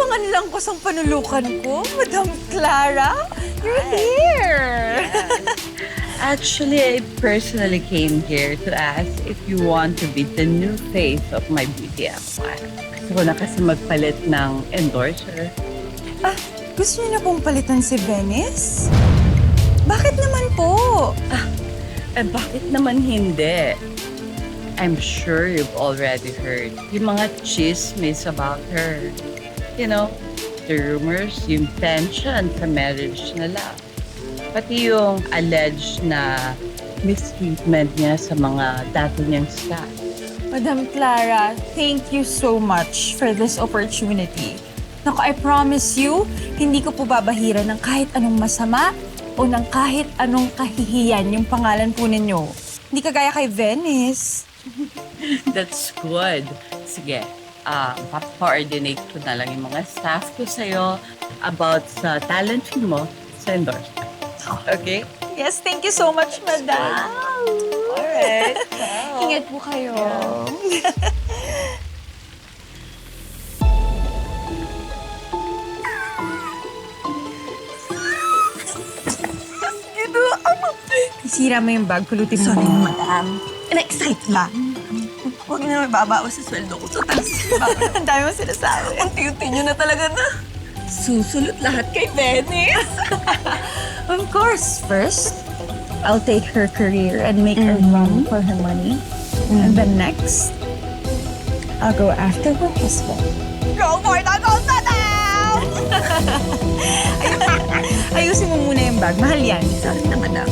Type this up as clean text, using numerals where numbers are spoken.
bang ang langkos ang panulukan ko? Madam Clara, you're here! Actually, I personally came here to ask if you want to be the new face of my beauty empire. Gusto ko na kasi magpalit ng endorser. Ah, gusto niyo na pong palitan si Venice? Bakit naman po? Bakit naman hindi? I'm sure you've already heard yung mga chismis about her. You know, the rumors, yung tension sa marriage nila. Pati yung alleged na mistreatment niya sa mga dati niyang staff. Madam Clara, thank you so much for this opportunity. Naku, I promise you, hindi ko po babahiran ng kahit anong masama o ng kahit anong kahihiyan yung pangalan po ninyo. Hindi kagaya kay Venice. That's good. Sige, pa-coordinate ko na lang yung mga staff ko sa'yo about sa talent fee mo sa endorsement. Okay? Yes, thank you so much, madam. Alright. Ingat po kayo. Isira mo yung bag, pulutin mo. Sorry, madam. Na-excite lang. Huwag na may babawas sa sweldo ko. Total, Ang dami mo sinasabi. unti-unti nyo na talaga na. Susulot lahat kay Venice. Of course, first, I'll take her career and make her run for her money. And then next, I'll go after her husband. Go for the gold medal! Ayusin mo muna yung bag. Mahal yan. Sorry na, madam.